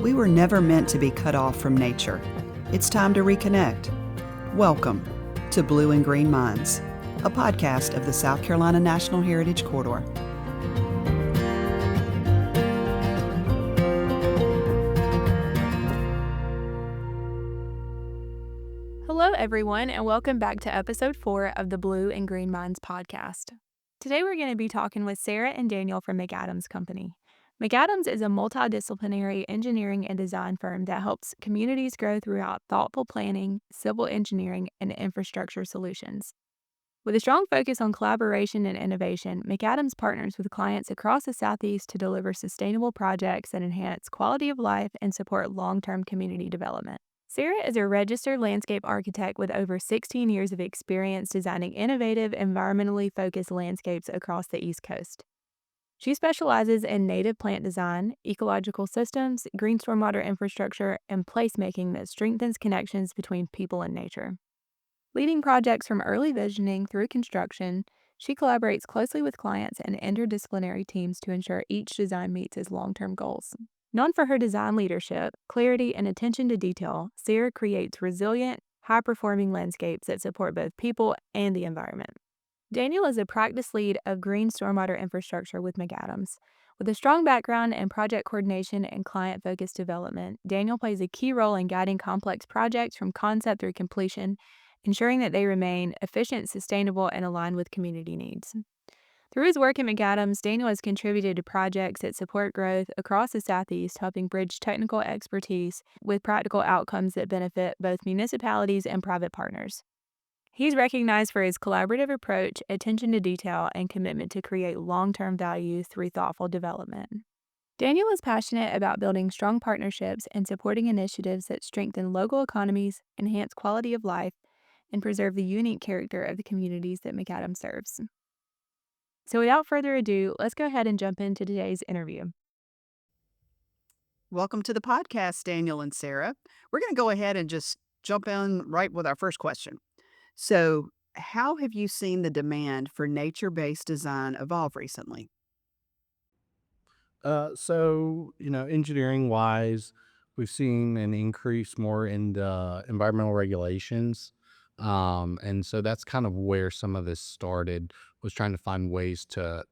We were never meant to be cut off from nature. It's time to reconnect. Welcome to Blue and Green Minds, a podcast of the South Carolina National Heritage Corridor. Hello, everyone, and welcome back to episode 4 of the Blue and Green Minds podcast. Today, we're going to be talking with Sarah and Daniel from McAdams Company. McAdams is a multidisciplinary engineering and design firm that helps communities grow throughout thoughtful planning, civil engineering, and infrastructure solutions. With a strong focus on collaboration and innovation, McAdams partners with clients across the Southeast to deliver sustainable projects that enhance quality of life and support long-term community development. Sarah is a registered landscape architect with over 16 years of experience designing innovative, environmentally focused landscapes across the East Coast. She specializes in native plant design, ecological systems, green stormwater infrastructure, and placemaking that strengthens connections between people and nature. Leading projects from early visioning through construction, she collaborates closely with clients and interdisciplinary teams to ensure each design meets its long-term goals. Known for her design leadership, clarity, and attention to detail, Sarah creates resilient, high-performing landscapes that support both people and the environment. Daniel is a practice lead of green stormwater infrastructure with McAdams. With a strong background in project coordination and client-focused development, Daniel plays a key role in guiding complex projects from concept through completion, ensuring that they remain efficient, sustainable, and aligned with community needs. Through his work at McAdams, Daniel has contributed to projects that support growth across the Southeast, helping bridge technical expertise with practical outcomes that benefit both municipalities and private partners. He's recognized for his collaborative approach, attention to detail, and commitment to create long-term value through thoughtful development. Daniel is passionate about building strong partnerships and supporting initiatives that strengthen local economies, enhance quality of life, and preserve the unique character of the communities that McAdams serves. So without further ado, let's go ahead and jump into today's interview. Welcome to the podcast, Daniel and Sarah. We're going to go ahead and just jump in right with our first question. So, how have you seen the demand for nature-based design evolve recently? Engineering wise, we've seen an increase more in the environmental regulations. And so that's kind of where some of this started, was trying to find ways to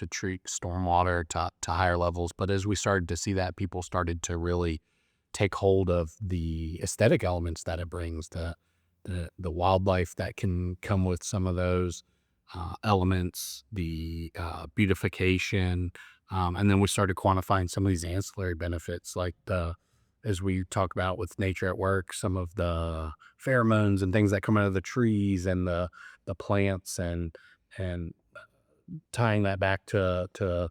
treat stormwater to higher levels. But as we started to see that, people started to really take hold of the aesthetic elements that it brings, the wildlife that can come with some of those elements, the beautification. And then we started quantifying some of these ancillary benefits, like as we talk about with nature at work, some of the pheromones and things that come out of the trees and the plants, and tying that back to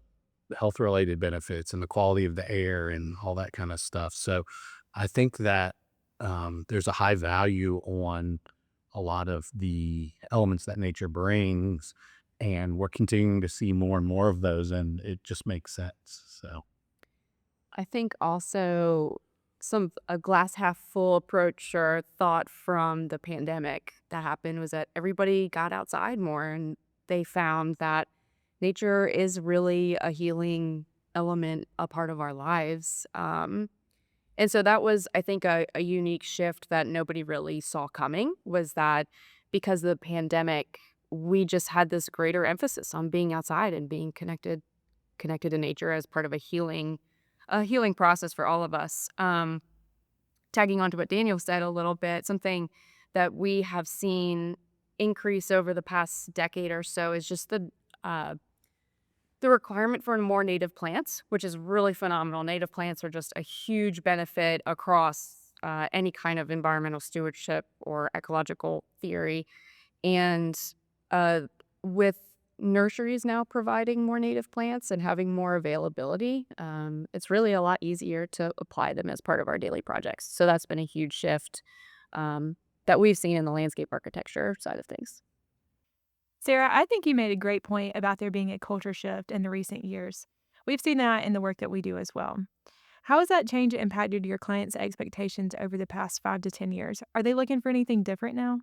health related benefits and the quality of the air and all that kind of stuff. So I think that there's a high value on a lot of the elements that nature brings, and we're continuing to see more and more of those, and it just makes sense. So I think also a glass half full approach or thought from the pandemic that happened was that everybody got outside more, and they found that nature is really a healing element, a part of our lives. And so that was, I think, a unique shift that nobody really saw coming, was that because of the pandemic, we just had this greater emphasis on being outside and being connected to nature as part of a healing process for all of us. Tagging on to what Daniel said a little bit, something that we have seen increase over the past decade or so is just the requirement for more native plants, which is really phenomenal. Native plants are just a huge benefit across any kind of environmental stewardship or ecological theory. And with nurseries now providing more native plants and having more availability, it's really a lot easier to apply them as part of our daily projects. So that's been a huge shift that we've seen in the landscape architecture side of things. Sarah, I think you made a great point about there being a culture shift in the recent years. We've seen that in the work that we do as well. How has that change impacted your clients' expectations over the past 5 to 10 years? Are they looking for anything different now?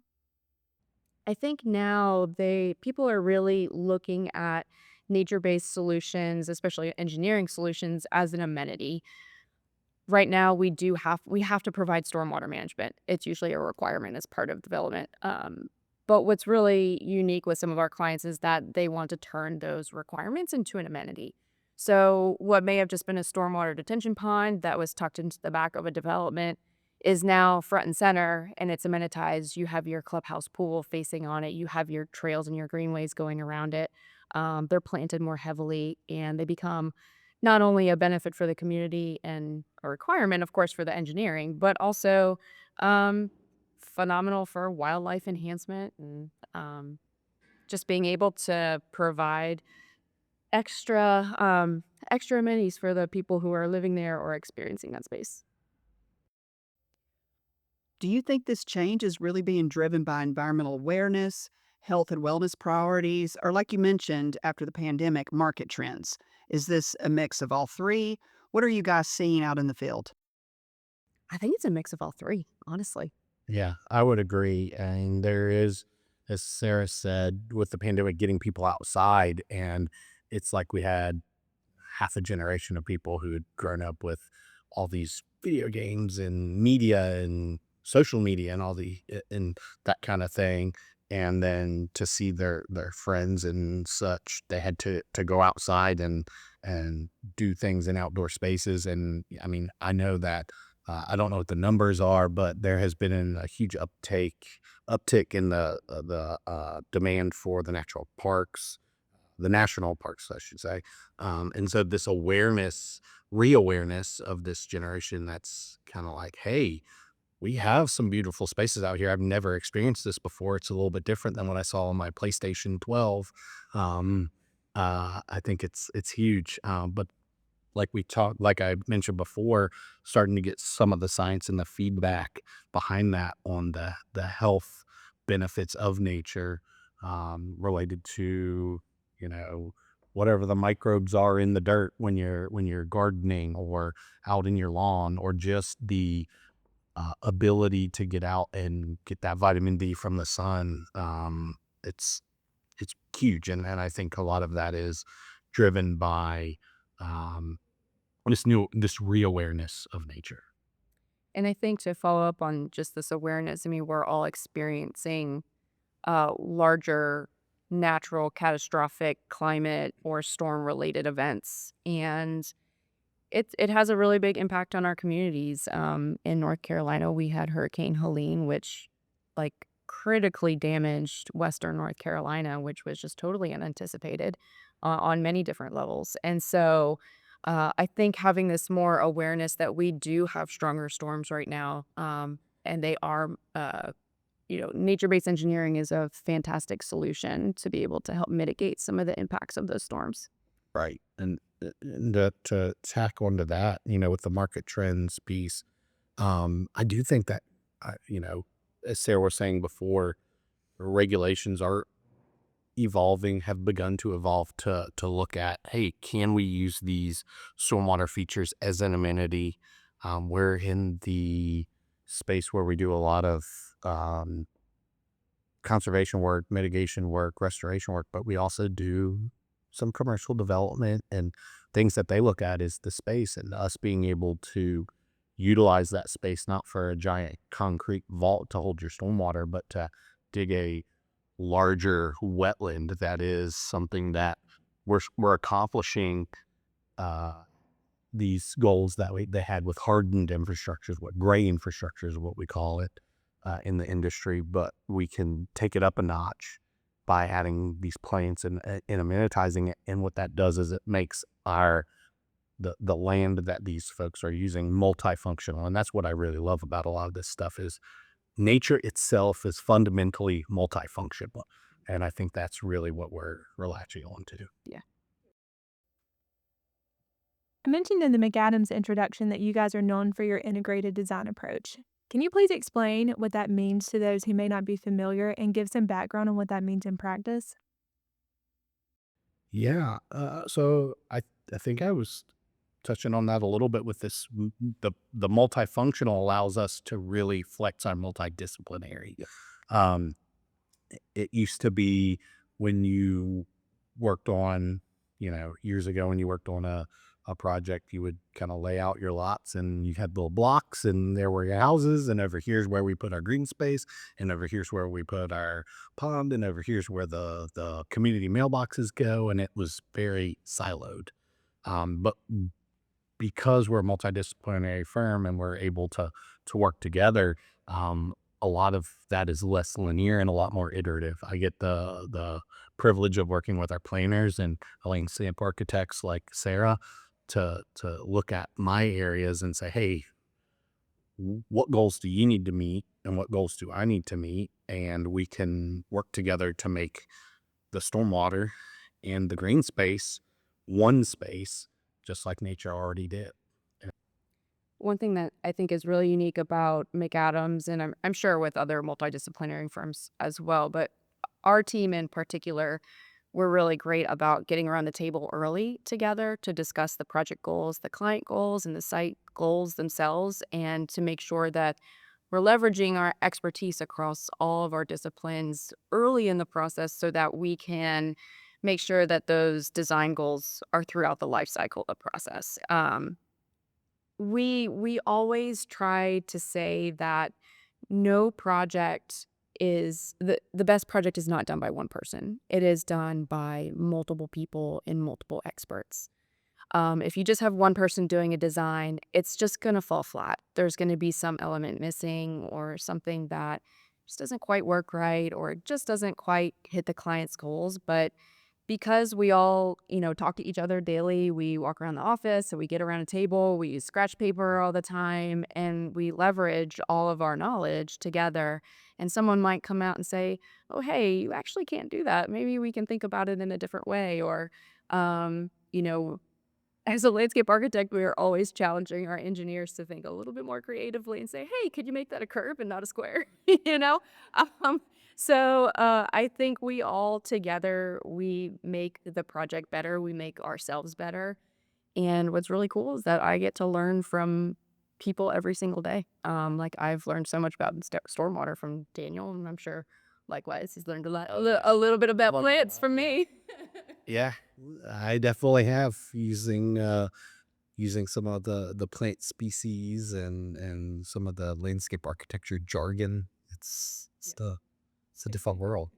I think now people are really looking at nature-based solutions, especially engineering solutions, as an amenity. Right now, we have to provide stormwater management. It's usually a requirement as part of development. But what's really unique with some of our clients is that they want to turn those requirements into an amenity. So what may have just been a stormwater detention pond that was tucked into the back of a development is now front and center, and it's amenitized. You have your clubhouse pool facing on it. You have your trails and your greenways going around it. They're planted more heavily, and they become not only a benefit for the community and a requirement, of course, for the engineering, but also um, phenomenal for wildlife enhancement and just being able to provide extra amenities for the people who are living there or experiencing that space. Do you think this change is really being driven by environmental awareness, health and wellness priorities, or like you mentioned, after the pandemic, market trends? Is this a mix of all three? What are you guys seeing out in the field? I think it's a mix of all three, honestly. Yeah, I would agree. And there is, as Sarah said, with the pandemic, getting people outside. And it's like we had half a generation of people who had grown up with all these video games and media and social media and and that kind of thing. And then to see their friends and such, they had to go outside and do things in outdoor spaces. And I mean, I know that I don't know what the numbers are, but there has been a huge uptick in the demand for the national parks, I should say. And so this reawareness of this generation that's kind of like, hey, we have some beautiful spaces out here. I've never experienced this before. It's a little bit different than what I saw on my PlayStation 12. Um, I think it's huge. But like I mentioned before, starting to get some of the science and the feedback behind that on the health benefits of nature, related to, you know, whatever the microbes are in the dirt when you're gardening or out in your lawn, or just the ability to get out and get that vitamin D from the sun. It's it's huge, and I think a lot of that is driven by um, this reawareness of nature. And I think to follow up on just this awareness, I mean, we're all experiencing larger natural catastrophic climate or storm related events. And it has a really big impact on our communities. In North Carolina, we had Hurricane Helene, which like critically damaged Western North Carolina, which was just totally unanticipated on many different levels. And so I think having this more awareness that we do have stronger storms right now, and they are, nature-based engineering is a fantastic solution to be able to help mitigate some of the impacts of those storms. Right. And to tack onto that, with the market trends piece, I do think that, as Sarah was saying before, regulations are have begun to evolve to look at, hey, can we use these stormwater features as an amenity? We're in the space where we do a lot of um, conservation work, mitigation work, restoration work, but we also do some commercial development, and things that they look at is the space and us being able to utilize that space, not for a giant concrete vault to hold your stormwater, but to dig a larger wetland. That is something that we're accomplishing uh, these goals that they had with hardened infrastructures, what gray infrastructure is what we call it in the industry, but we can take it up a notch by adding these plants and amenitizing it. And what that does is it makes the land that these folks are using multifunctional. And that's what I really love about a lot of this stuff is nature itself is fundamentally multifunctional. And I think that's really what we're latching on to. Yeah. I mentioned in the McAdams introduction that you guys are known for your integrated design approach. Can you please explain what that means to those who may not be familiar and give some background on what that means in practice? Yeah. So I think I was touching on that a little bit with the multifunctional allows us to really flex our multidisciplinary. Um, it used to be when you worked on, years ago when you worked on a project, you would kind of lay out your lots and you had little blocks and there were your houses and over here's where we put our green space and over here's where we put our pond and over here's where the community mailboxes go. And it was very siloed. But because we're a multidisciplinary firm and we're able to work together, a lot of that is less linear and a lot more iterative. I get the privilege of working with our planners and landscape architects like Sarah to look at my areas and say, hey, what goals do you need to meet and what goals do I need to meet? And we can work together to make the stormwater and the green space one space, just like nature already did. One thing that I think is really unique about McAdams, and I'm sure with other multidisciplinary firms as well, but our team in particular, we're really great about getting around the table early together to discuss the project goals, the client goals, and the site goals themselves, and to make sure that we're leveraging our expertise across all of our disciplines early in the process so that we can make sure that those design goals are throughout the life cycle of the process. We always try to say that no project is the best project is not done by one person. It is done by multiple people and multiple experts. If you just have one person doing a design, it's just going to fall flat. There's going to be some element missing or something that just doesn't quite work right or it just doesn't quite hit the client's goals. But because we all, talk to each other daily, we walk around the office, so we get around a table, we use scratch paper all the time, and we leverage all of our knowledge together. And someone might come out and say, "Oh, hey, you actually can't do that. Maybe we can think about it in a different way." Or, um, you know, as a landscape architect, we are always challenging our engineers to think a little bit more creatively and say, "Hey, could you make that a curve and not a square?" you know? Um, I think we all together, we make the project better, we make ourselves better. And what's really cool is that I get to learn from people every single day. Like I've learned so much about stormwater from Daniel, and I'm sure likewise he's learned a little bit about plants from me. Yeah, I definitely have using some of the plant species and some of the landscape architecture jargon. It's a different world.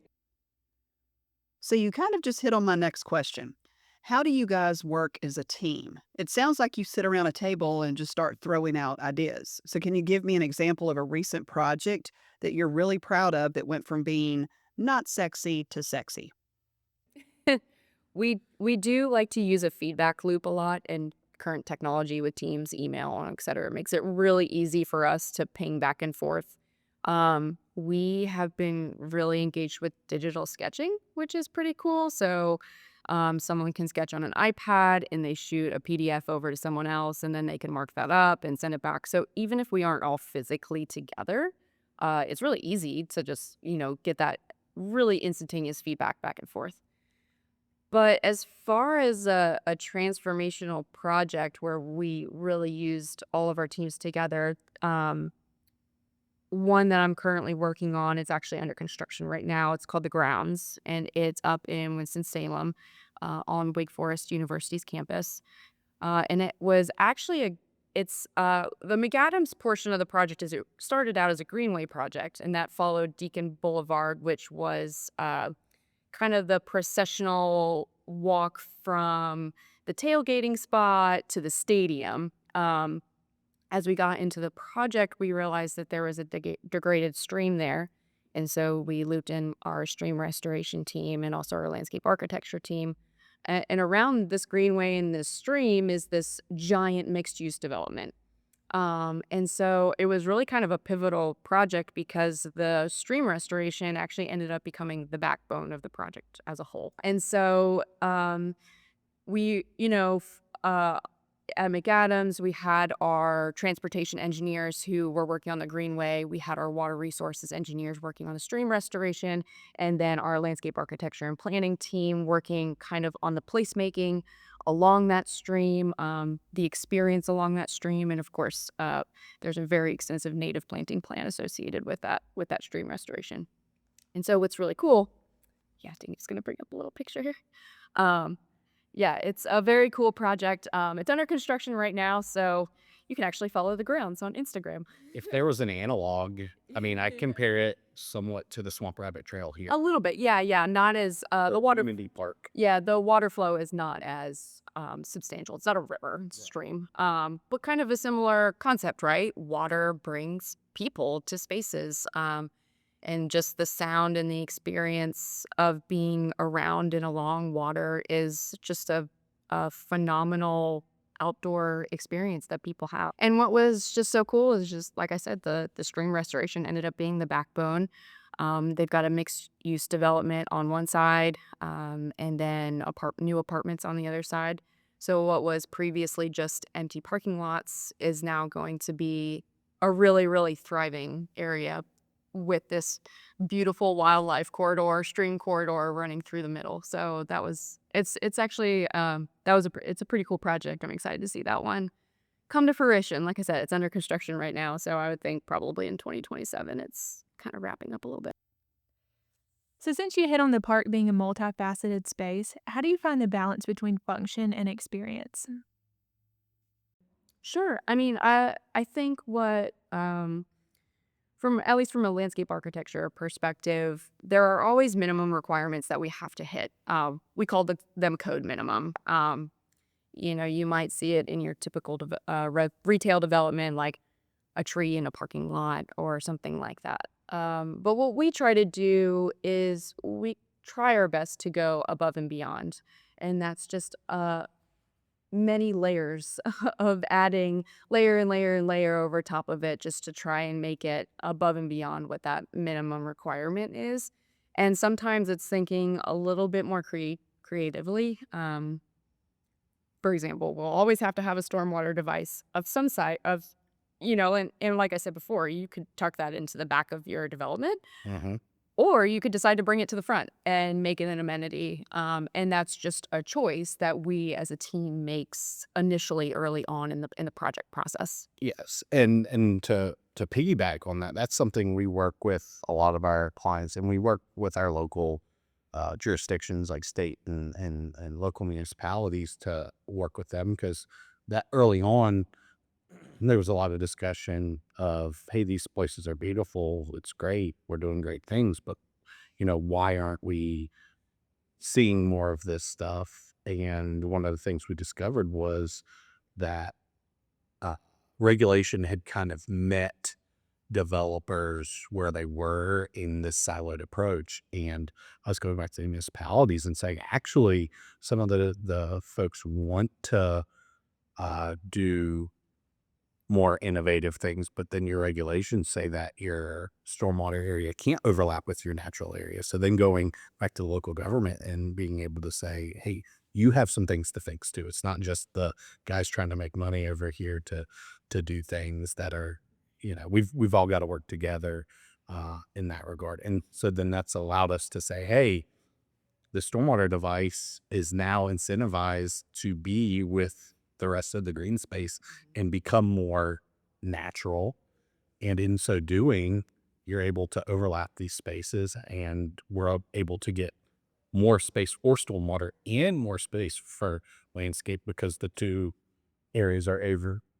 So you kind of just hit on my next question. How do you guys work as a team? It sounds like you sit around a table and just start throwing out ideas. So can you give me an example of a recent project that you're really proud of that went from being not sexy to sexy? We do like to use a feedback loop a lot, and current technology with Teams, email, et cetera, makes it really easy for us to ping back and forth. We have been really engaged with digital sketching, which is pretty cool. So someone can sketch on an iPad and they shoot a PDF over to someone else, and then they can mark that up and send it back. So even if we aren't all physically together, it's really easy to just, get that really instantaneous feedback back and forth. But as far as a transformational project where we really used all of our teams together, one that I'm currently working on, it's actually under construction right now. It's called The Grounds, and it's up in Winston-Salem on Wake Forest University's campus. And it was actually the McAdams portion of the project is it started out as a greenway project, and that followed Deacon Boulevard, which was kind of the processional walk from the tailgating spot to the stadium. As we got into the project, we realized that there was a degraded stream there. And so we looped in our stream restoration team and also our landscape architecture team. And around this greenway and this stream is this giant mixed use development. And so it was really kind of a pivotal project because the stream restoration actually ended up becoming the backbone of the project as a whole. And so we, at McAdams, we had our transportation engineers who were working on the greenway. We had our water resources engineers working on the stream restoration, and then our landscape architecture and planning team working kind of on the placemaking along that stream, the experience along that stream, and of course, there's a very extensive native planting plan associated with that stream restoration. And so, what's really cool, yeah, I think it's going to bring up a little picture here. Um, Yeah, it's a very cool project. It's under construction right now, so you can actually follow the grounds on Instagram. If there was an analog, I mean, I compare it somewhat to the Swamp Rabbit Trail here, A little bit, yeah, yeah. Not as the the water. community park. Yeah, the water flow is not as substantial. It's not a river, it's a Yeah. stream. But kind of a similar concept, right? Water brings people to spaces. And just the sound and the experience of being around and along water is just a phenomenal outdoor experience that people have. And what was just so cool is just like I said, the stream restoration ended up being the backbone. They've got a mixed use development on one side, and then new apartments on the other side. So what was previously just empty parking lots is now going to be a really, really thriving area with this beautiful wildlife corridor, stream corridor running through the middle. So it's actually it's a pretty cool project. I'm excited to see that one come to fruition. Like I said, it's under construction right now, so I would think probably in 2027 it's kind of wrapping up a little bit. So, since you hit on the park being a multifaceted space, how do you find the balance between function and experience? Sure. I mean, I think what from at least from a landscape architecture perspective, there are always minimum requirements that we have to hit. We call them code minimum. You might see it in your typical retail development, like a tree in a parking lot or something like that. But what we try to do is we try our best to go above and beyond. And that's just many layers of adding layer and layer and layer over top of it just to try and make it above and beyond what that minimum requirement is. And sometimes it's thinking a little bit more creatively. For example, we'll always have to have a stormwater device of some site and like I said before, you could tuck that into the back of your development, Mhm. or you could decide to bring it to the front and make it an amenity. And that's just a choice that we as a team makes initially early on in the project process. Yes, and to piggyback on that, that's something we work with a lot of our clients, and we work with our local jurisdictions like state and local municipalities to work with them because that early on there was a lot of discussion of, hey, these places are beautiful, it's great, we're doing great things, but why aren't we seeing more of this stuff? And one of the things we discovered was that uh, regulation had kind of met developers where they were in this siloed approach. And I was going back to the municipalities and saying, actually, some of the folks want to do more innovative things, but then your regulations say that your stormwater area can't overlap with your natural area. So then going back to the local government and being able to say, hey, you have some things to fix too. It's not just the guys trying to make money over here to do things that are, we've all got to work together in that regard. And so then that's allowed us to say, hey, the stormwater device is now incentivized to be with the rest of the green space and become more natural. And in so doing, you're able to overlap these spaces and we're able to get more space for stormwater and more space for landscape because the two areas are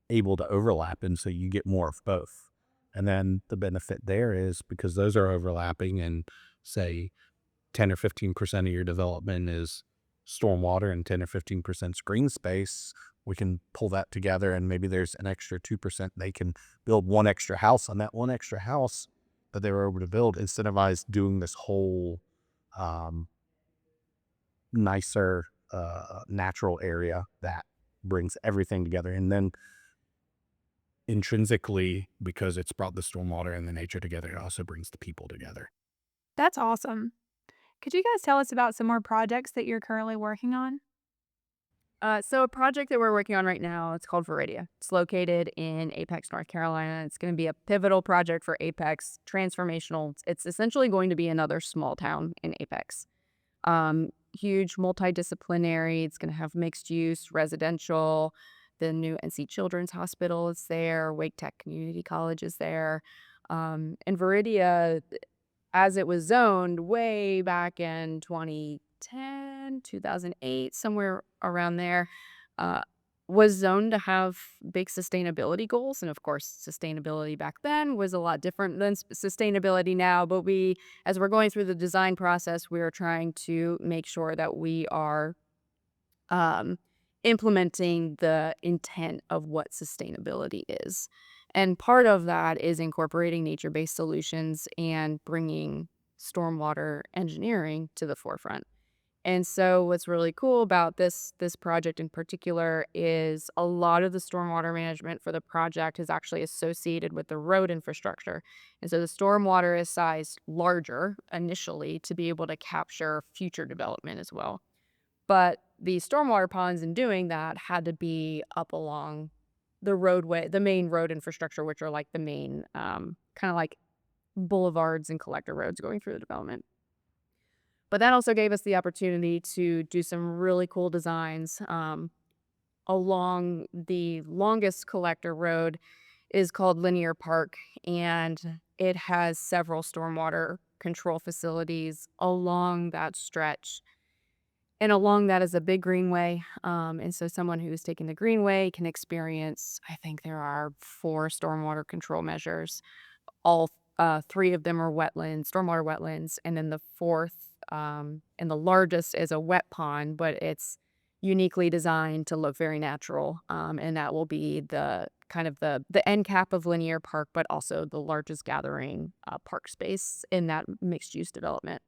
able to overlap. And so you get more of both. And then the benefit there is because those are overlapping and say 10 or 15% of your development is stormwater and 10 or 15% green space, we can pull that together and maybe there's an extra 2%. They can build one extra house on that one extra house that they were able to build, incentivize doing this whole um, nicer, natural area that brings everything together. And then intrinsically, because it's brought the stormwater and the nature together, it also brings the people together. That's awesome. Could you guys tell us about some more projects that you're currently working on? So a project that we're working on right now, it's called Viridia. It's located in Apex, North Carolina. It's going to be a pivotal project for Apex, transformational. It's essentially going to be another small town in Apex. Huge multidisciplinary. It's going to have mixed use, residential. The new NC Children's Hospital is there. Wake Tech Community College is there. And Viridia, as it was zoned way back in 2010, 2010, 2008, somewhere around there, uh, was zoned to have big sustainability goals. And of course, sustainability back then was a lot different than sustainability now. But as we're going through the design process, we are trying to make sure that we are um, implementing the intent of what sustainability is. And part of that is incorporating nature based solutions and bringing stormwater engineering to the forefront. And so what's really cool about this project in particular is a lot of the stormwater management for the project is actually associated with the road infrastructure. And so the stormwater is sized larger initially to be able to capture future development as well. But the stormwater ponds in doing that had to be up along the roadway, the main road infrastructure, which are like the main kind of like boulevards and collector roads going through the development. But that also gave us the opportunity to do some really cool designs along the longest collector road is called Linear Park, and it has several stormwater control facilities along that stretch. And along that is a big greenway. And so someone who's taking the greenway can experience, I think there are 4 stormwater control measures. All 3 of them are wetlands, stormwater wetlands, and then the 4th and the largest is a wet pond, but it's uniquely designed to look very natural. And that will be the kind of the end cap of Linear Park, but also the largest gathering park space in that mixed use development.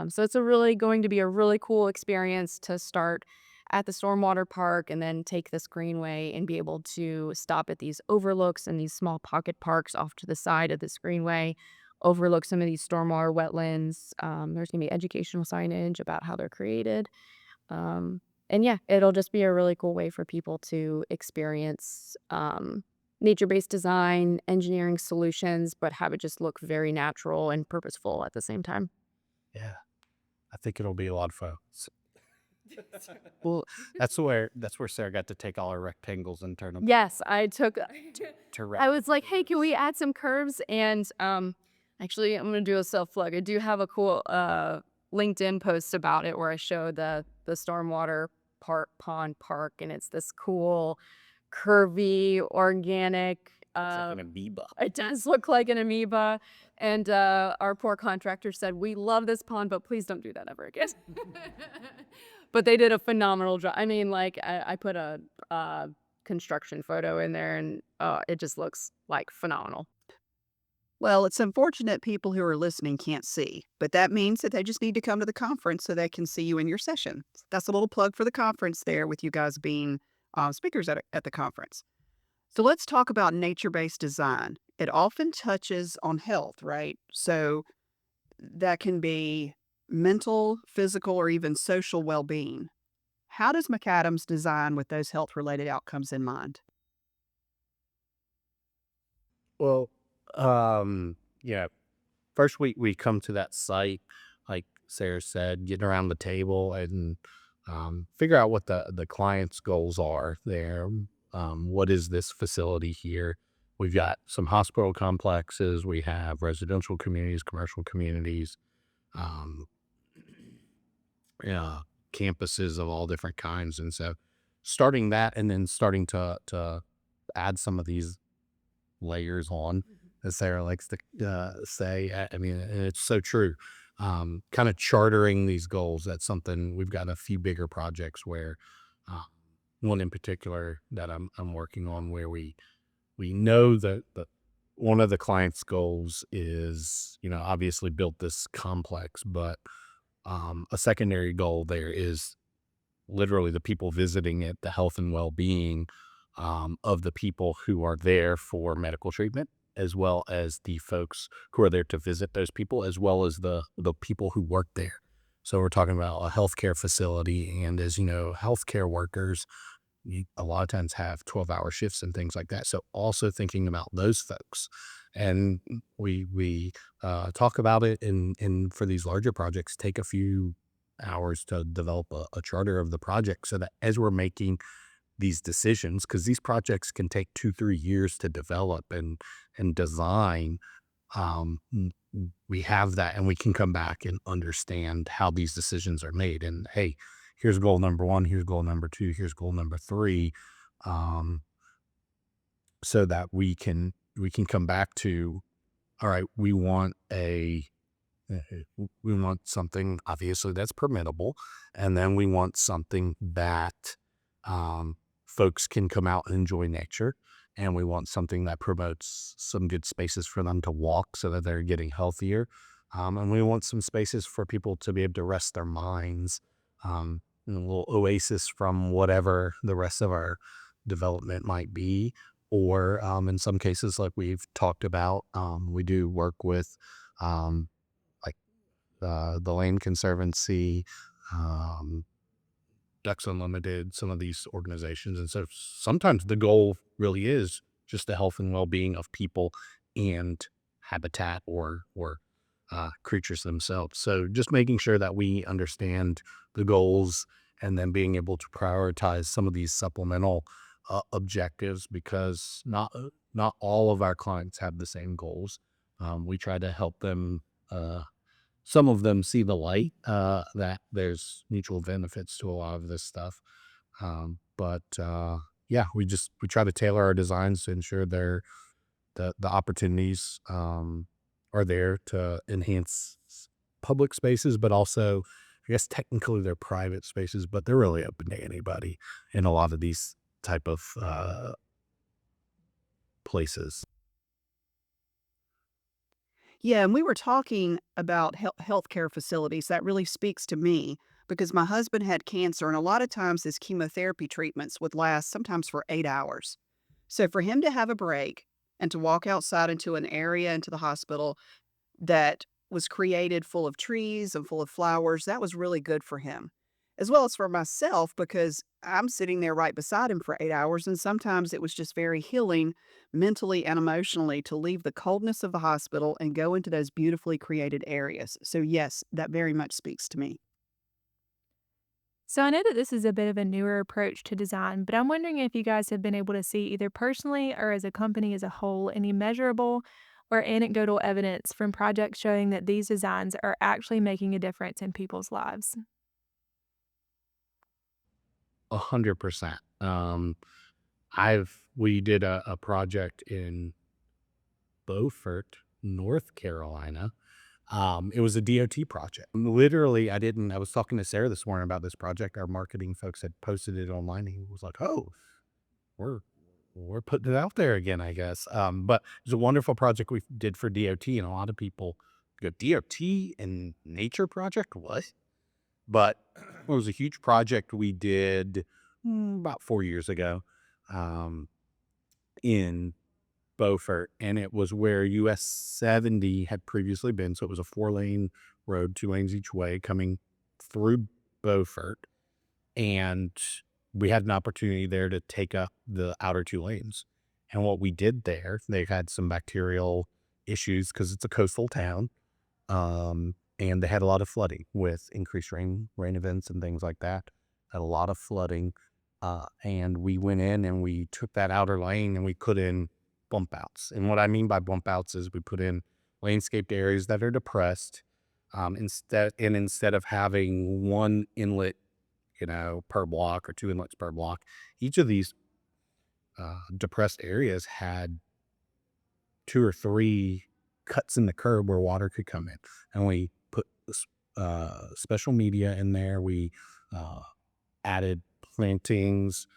So it's going to be a really cool experience to start at the stormwater park and then take this greenway and be able to stop at these overlooks and these small pocket parks off to the side of this greenway, overlook some of these stormwater wetlands. There's going to be educational signage about how they're created. And yeah, it'll just be a really cool way for people to experience nature-based design, engineering solutions, but have it just look very natural and purposeful at the same time. Yeah, I think it'll be a lot of fun. Well, that's where Sarah got to take all her rectangles and turn them Yes, I took to I was like, "Hey, can we add some curves?" And, actually, I'm gonna do a self plug. I do have a cool, LinkedIn post about it where I show the stormwater pond park, and it's this cool, curvy, organic, like an amoeba. it does look like an amoeba, and, our poor contractor said, "We love this pond, but please don't do that ever again." But they did a phenomenal job. I mean, like, I put a, construction photo in there, and, it just looks, like, phenomenal. Well, it's unfortunate people who are listening can't see, but that means that they just need to come to the conference so they can see you in your session. That's a little plug for the conference there with you guys being speakers at the conference. So let's talk about nature based design. It often touches on health, right? So that can be mental, physical, or even social well being. How does McAdams design with those health related outcomes in mind? Well, yeah. First, we come to that site, like Sarah said, getting around the table and figure out what the client's goals are there. What is this facility here? We've got some hospital complexes. We have residential communities, commercial communities, um, yeah, campuses of all different kinds. And so, starting that and then starting to add some of these layers on, as Sarah likes to say. I mean, and it's so true. Kind of chartering these goals. That's something we've got a few bigger projects where, uh, one in particular that I'm working on where we know that one of the client's goals is, obviously built this complex, but a secondary goal there is literally the people visiting it, the health and well-being of the people who are there for medical treatment, as well as the folks who are there to visit those people, as well as the people who work there. So we're talking about a healthcare facility, and as you know, healthcare workers a lot of times have 12-hour shifts and things like that. So also thinking about those folks, and we talk about it in for these larger projects, take a few hours to develop a charter of the project so that as we're making these decisions, because these projects can take 2-3 years to develop and design, we have that, and we can come back and understand how these decisions are made. And hey, here's goal number one, here's goal number two, here's goal number three, um, so that we can come back to, all right, we want something obviously that's permittable, and then we want something that um, folks can come out and enjoy nature, and we want something that promotes some good spaces for them to walk so that they're getting healthier, and we want some spaces for people to be able to rest their minds, and a little oasis from whatever the rest of our development might be. Or in some cases, like we've talked about, we do work with um, like the Land Conservancy, um, Ducks Unlimited, some of these organizations. And so sometimes the goal really is just the health and well-being of people and habitat or creatures themselves. So just making sure that we understand the goals and then being able to prioritize some of these supplemental objectives, because not all of our clients have the same goals. We try to help them. Some of them see the light, that there's mutual benefits to a lot of this stuff. But yeah, we try to tailor our designs to ensure the opportunities are there to enhance public spaces, but also, I guess technically they're private spaces, but they're really open to anybody in a lot of these type of places. Yeah, and we were talking about healthcare facilities. That really speaks to me because my husband had cancer, and a lot of times his chemotherapy treatments would last sometimes for 8 hours. So for him to have a break and to walk outside into an area into the hospital that was created full of trees and full of flowers, that was really good for him. As well as for myself, because I'm sitting there right beside him for 8 hours, and sometimes it was just very healing mentally and emotionally to leave the coldness of the hospital and go into those beautifully created areas. So, yes, that very much speaks to me. So I know that this is a bit of a newer approach to design, but I'm wondering if you guys have been able to see either personally or as a company as a whole any measurable or anecdotal evidence from projects showing that these designs are actually making a difference in people's lives. 100%. We did a project in Beaufort, North Carolina. It was a DOT project. Literally, I was talking to Sarah this morning about this project. Our marketing folks had posted it online. He was like, "Oh, we're we're putting it out there again, I guess." But it was a wonderful project we did for DOT, and a lot of people go, "DOT and nature project? What?" But it was a huge project we did about 4 years ago, um, in Beaufort, and it was where US 70 had previously been. So it was a 4-lane road, 2 lanes each way coming through Beaufort. And we had an opportunity there to take up the outer 2 lanes. And what we did there, they had some bacterial issues because it's a coastal town. And they had a lot of flooding with increased rain events and things like that. Had a lot of flooding. And we went in and we took that outer lane and we put in bump outs. And what I mean by bump outs is we put in landscaped areas that are depressed. Instead of having one inlet, per block or 2 inlets per block, each of these depressed areas had 2 or 3 cuts in the curb where water could come in. And we put special media in there. We uh, added plantings.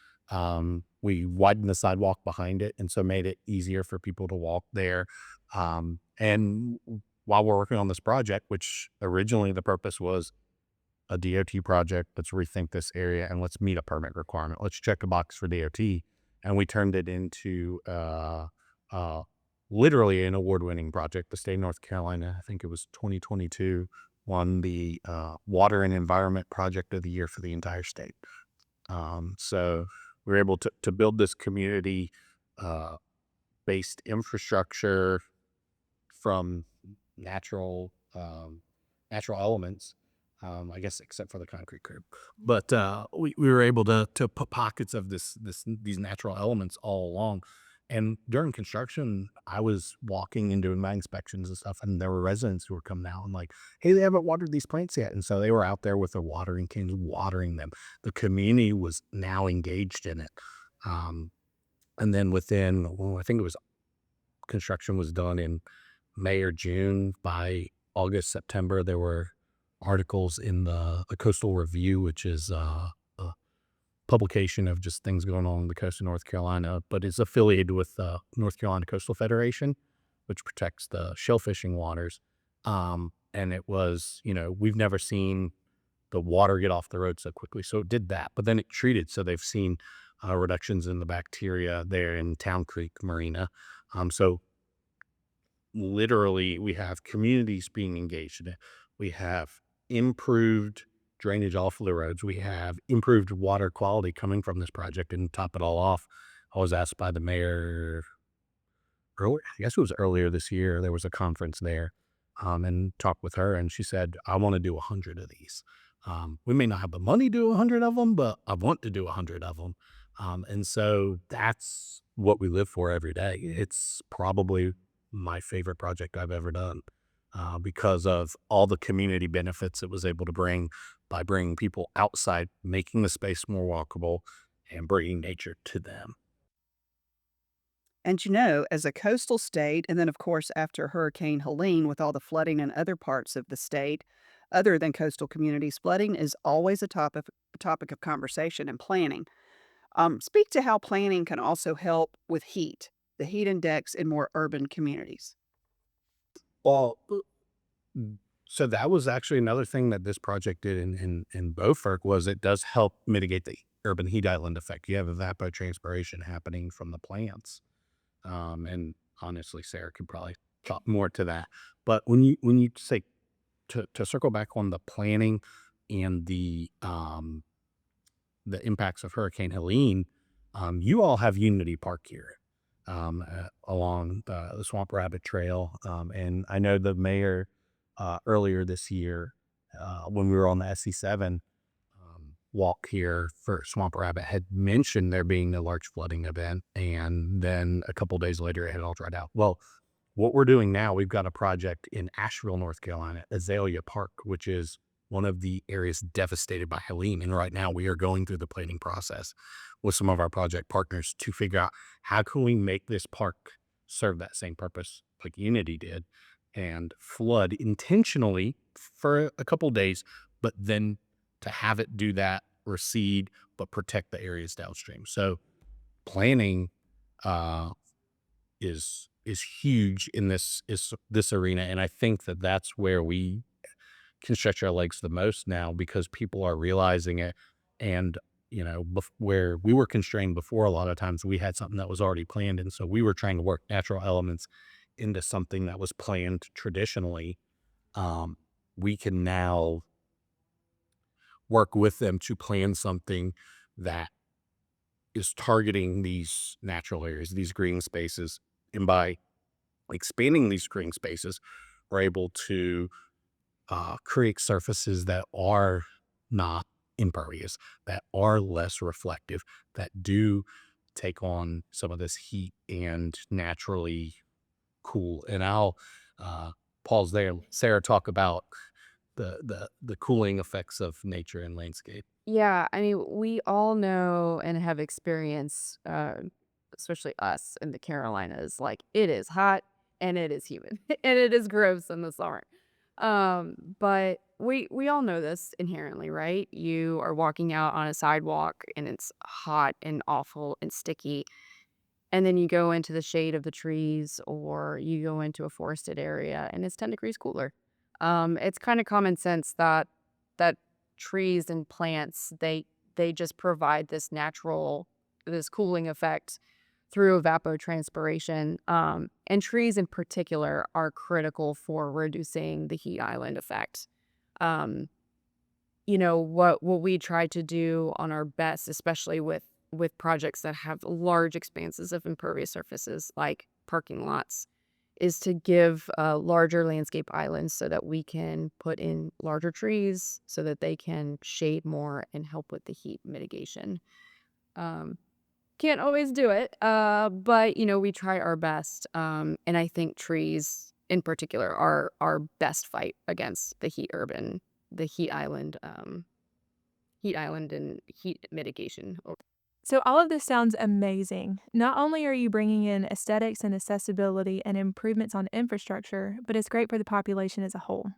We widened the sidewalk behind it, and so made it easier for people to walk there. And while we're working on this project, which originally the purpose was a DOT project, let's rethink this area and let's meet a permit requirement. Let's check a box for DOT. And we turned it into uh, literally an award-winning project. The state of North Carolina, I think it was 2022, won the Water and Environment Project of the Year for the entire state. So we were able to build this community uh, based infrastructure from natural natural elements. I guess except for the concrete curb, but we were able to put pockets of these natural elements all along, And during construction, I was walking and doing my inspections and stuff, and there were residents who were coming out and like, "Hey, they haven't watered these plants yet." And so they were out there with their watering cans, watering them. The community was now engaged in it. Um, and then within, well, I think it was construction was done in May or June. By August, September, there were articles in the Coastal Review, which is a publication of just things going on the coast of North Carolina, but it's affiliated with the North Carolina Coastal Federation, which protects the shell fishing waters. And it was, we've never seen the water get off the road so quickly. So it did that, but then it treated. So they've seen reductions in the bacteria there in Town Creek Marina. So literally, we have communities being engaged in it. We have improved drainage off of the roads. We have improved water quality coming from this project. And to top it all off, I was asked by the mayor earlier, I guess it was earlier this year, there was a conference there, and talked with her, and she said, "I want to do 100 of these. We may not have the money to do 100 of them, but I want to do 100 of them." And so that's what we live for every day. It's probably my favorite project I've ever done, because of all the community benefits it was able to bring by bringing people outside, making the space more walkable, and bringing nature to them. And as a coastal state, and then of course after Hurricane Helene with all the flooding in other parts of the state, other than coastal communities, flooding is always a topic of conversation and planning. Speak to how planning can also help with the heat index in more urban communities. Well, so that was actually another thing that this project did in Beaufort was it does help mitigate the urban heat island effect. You have evapotranspiration happening from the plants. And honestly, Sarah could probably talk more to that. But when you say to circle back on the planning and the impacts of Hurricane Helene, you all have Unity Park here, along the Swamp Rabbit Trail. And I know the mayor earlier this year, when we were on the SC7 walk here for Swamp Rabbit, had mentioned there being a large flooding event. And then a couple days later, it had all dried out. Well, what we're doing now, we've got a project in Asheville, North Carolina, Azalea Park, which is one of the areas devastated by Helene. And right now we are going through the planning process with some of our project partners to figure out how can we make this park serve that same purpose like Unity did and flood intentionally for a couple days, but then to have it do that, recede, but protect the areas downstream. So planning uh, is huge in this arena, and I think that that's where we can stretch our legs the most now because people are realizing it. And where we were constrained before, a lot of times we had something that was already planned, and so we were trying to work natural elements into something that was planned traditionally. We can now work with them to plan something that is targeting these natural areas, these green spaces, and by expanding these green spaces, we're able to create surfaces that are not impervious, that are less reflective, that do take on some of this heat and naturally cool. And I'll pause there. Sarah, talk about the cooling effects of nature and landscape. Yeah, I mean, we all know and have experienced, especially us in the Carolinas, like it is hot and it is humid and it is gross in the summer. But we all know this inherently, right? You are walking out on a sidewalk and it's hot and awful and sticky, and then you go into the shade of the trees or you go into a forested area and it's 10 degrees cooler. It's kind of common sense that trees and plants, they just provide this cooling effect through evapotranspiration. And trees in particular are critical for reducing the heat island effect. Um, what we try to do on our best, especially with projects that have large expanses of impervious surfaces like parking lots, is to give larger landscape islands so that we can put in larger trees so that they can shade more and help with the heat mitigation. um, Can't always do it, but, we try our best, and I think trees, in particular, are our best fight against the heat island and heat mitigation. So, all of this sounds amazing. Not only are you bringing in aesthetics and accessibility and improvements on infrastructure, but it's great for the population as a whole.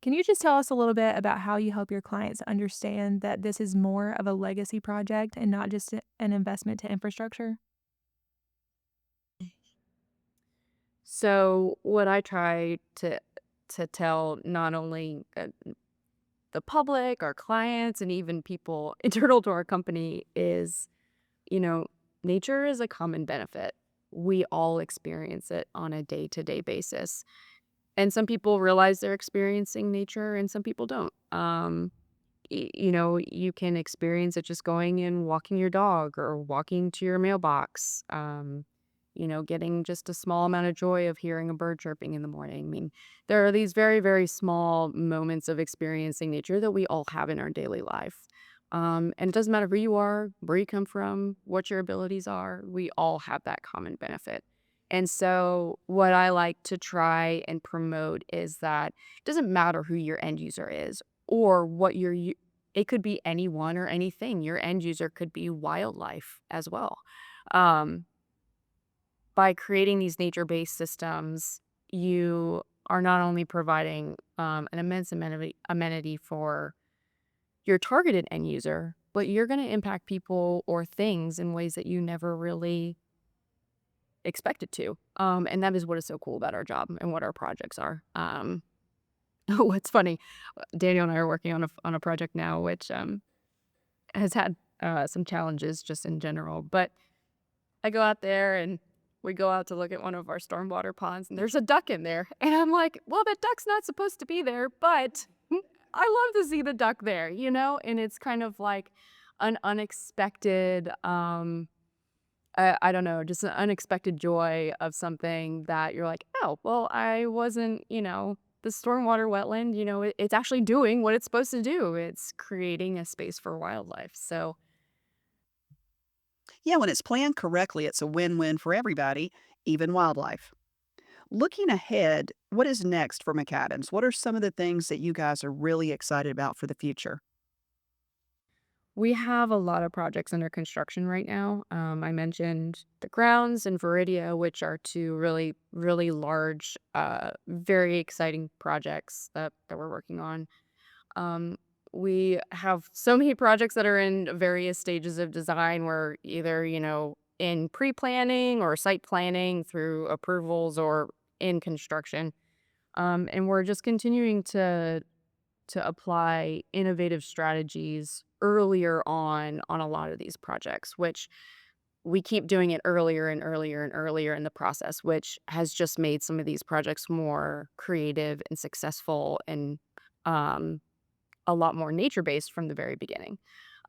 Can you just tell us a little bit about how you help your clients understand that this is more of a legacy project and not just an investment to infrastructure? So, what I try to tell not only, the public, our clients, and even people internal to our company is, you know, nature is a common benefit. We all experience it on a day-to-day basis. And some people realize they're experiencing nature and some people don't. You can experience it just going and walking your dog or walking to your mailbox. Getting just a small amount of joy of hearing a bird chirping in the morning. I mean, there are these very, very small moments of experiencing nature that we all have in our daily life. And it doesn't matter who you are, where you come from, what your abilities are, we all have that common benefit. And so, what I like to try and promote is that it doesn't matter who your end user is or it could be anyone or anything. Your end user could be wildlife as well. Um, by creating these nature-based systems, you are not only providing an immense amenity for your targeted end user, but you're going to impact people or things in ways that you never really expected to. And that is what is so cool about our job and what our projects are. What's funny, Daniel and I are working on a project now, which has had some challenges just in general. But I go out there and we go out to look at one of our stormwater ponds, and there's a duck in there. And I'm like, well, that duck's not supposed to be there, but I love to see the duck there, And it's kind of like an unexpected, I don't know, just an unexpected joy of something that you're like, oh, well, I wasn't, the stormwater wetland, it's actually doing what it's supposed to do. It's creating a space for wildlife. So, Yeah, when it's planned correctly, it's a win-win for everybody, even wildlife. Looking ahead, what is next for McAdams? What are some of the things that you guys are really excited about for the future? we have a lot of projects under construction right now. I mentioned the grounds and Viridia, which are two really, really large, very exciting projects that we're working on. Um, we have so many projects that are in various stages of design. We're either, in pre-planning or site planning through approvals or in construction. And we're just continuing to apply innovative strategies earlier on a lot of these projects, which we keep doing it earlier and earlier and earlier in the process, which has just made some of these projects more creative and successful and um, a lot more nature based from the very beginning.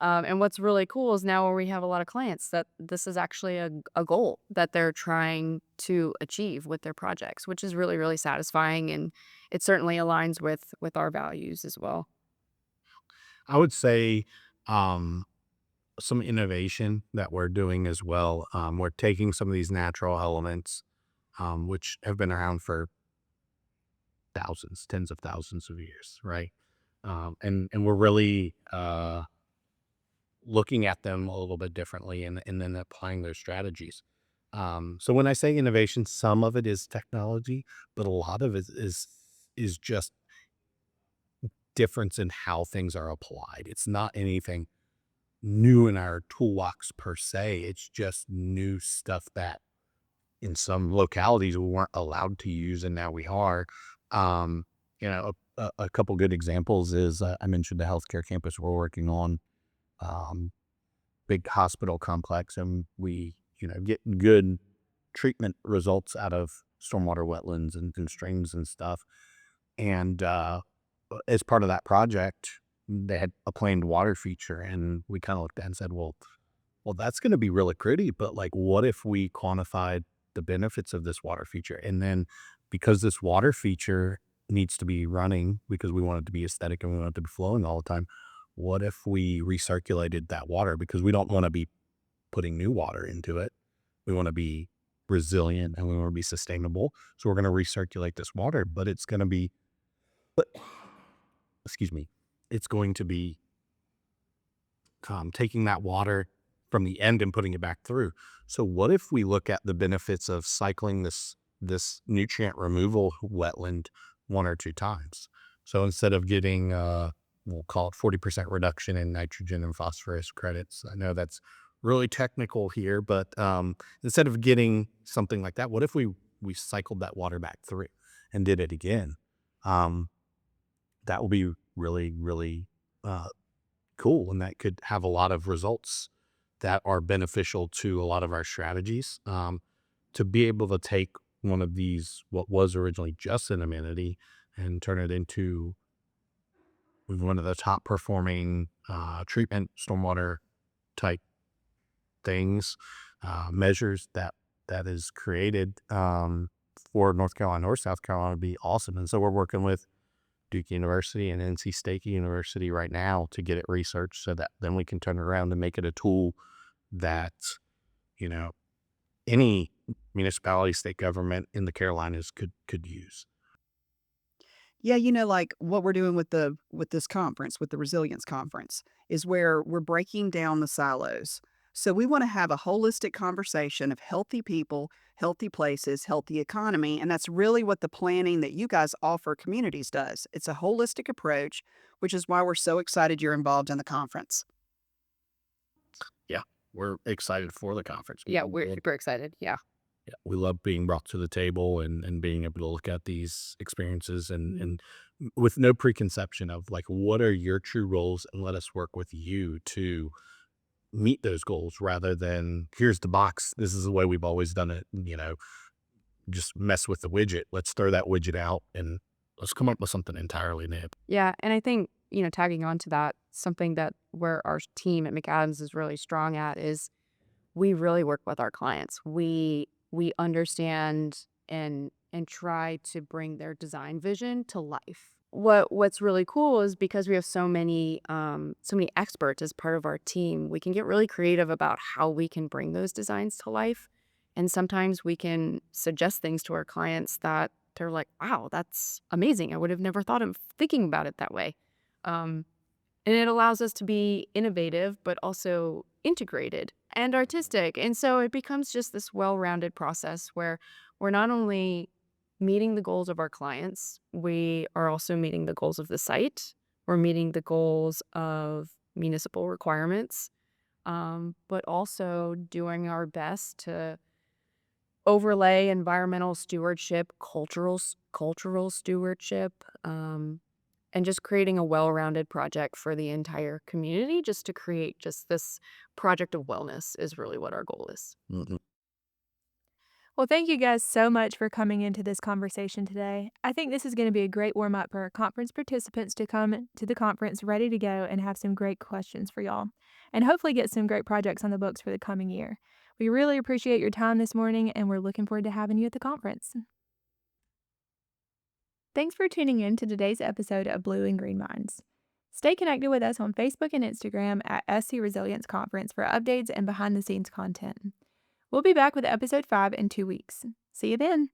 And what's really cool is now where we have a lot of clients that this is actually a goal that they're trying to achieve with their projects, which is really, really satisfying. And it certainly aligns with our values as well. I would say um, some innovation that we're doing as well. We're taking some of these natural elements, which have been around for thousands, tens of thousands of years, right? And we're really looking at them a little bit differently and then applying their strategies. So when I say innovation, some of it is technology, but a lot of it is just difference in how things are applied. It's not anything new in our toolbox per se. It's just new stuff that in some localities we weren't allowed to use, and now we are. Um, a couple good examples is I mentioned the healthcare campus we're working on, um, big hospital complex, and we get good treatment results out of stormwater wetlands and streams and stuff. And as part of that project, they had a planned water feature, and we kind of looked at it and said, well, that's going to be really pretty, but like, what if we quantified the benefits of this water feature? And then because this water feature needs to be running because we want it to be aesthetic and we want it to be flowing all the time, what if we recirculated that water? Because we don't want to be putting new water into it. We want to be resilient and we want to be sustainable. So we're going to recirculate this water, but it's going to be, but excuse me, it's going to be taking that water from the end and putting it back through. So what if we look at the benefits of cycling this nutrient removal wetland 1 or 2 times? So instead of getting we'll call it 40% reduction in nitrogen and phosphorus credits. I know that's really technical here, but instead of getting something like that, what if we cycled that water back through and did it again? That will be really, really cool, and that could have a lot of results that are beneficial to a lot of our strategies. To be able to take one of these, what was originally just an amenity, and turn it into one of the top performing treatment stormwater type things, measures that is created for North Carolina or South Carolina would be awesome. And so we're working with Duke University and NC State University right now to get it researched so that then we can turn it around and make it a tool that, you know, any municipality, state government in the Carolinas could use. Yeah, like what we're doing with this conference, with the resilience conference, is where we're breaking down the silos. So we want to have a holistic conversation of healthy people, healthy places, healthy economy, and that's really what the planning that you guys offer communities does. It's a holistic approach, which is why we're so excited you're involved in the conference. Yeah, we're excited for the conference. Yeah, we're super excited. Yeah. Yeah, we love being brought to the table and being able to look at these experiences and with no preconception of like, what are your true goals, and let us work with you to meet those goals rather than here's the box. This is the way we've always done it. Just mess with the widget. Let's throw that widget out and let's come up with something entirely new. Yeah. And I think, tagging on to that, something that where our team at McAdams is really strong at is we really work with our clients. We understand and try to bring their design vision to life. What's really cool is because we have so many experts as part of our team, we can get really creative about how we can bring those designs to life. And sometimes we can suggest things to our clients that they're like, wow, that's amazing. I would have never thought of thinking about it that way. Um, and it allows us to be innovative, but also integrated and artistic. And so it becomes just this well-rounded process where we're not only meeting the goals of our clients, we are also meeting the goals of the site. We're meeting the goals of municipal requirements, but also doing our best to overlay environmental stewardship, cultural stewardship, and just creating a well-rounded project for the entire community, just to create just this project of wellness is really what our goal is. Mhm. Well, thank you guys so much for coming into this conversation today. I think this is going to be a great warm up for our conference participants to come to the conference ready to go and have some great questions for y'all, and hopefully get some great projects on the books for the coming year. We really appreciate your time this morning, and we're looking forward to having you at the conference. Thanks for tuning in to today's episode of Blue and Green Minds. Stay connected with us on Facebook and Instagram at SC Resilience Conference for updates and behind the scenes content. We'll be back with episode 5 in 2 weeks. See you then.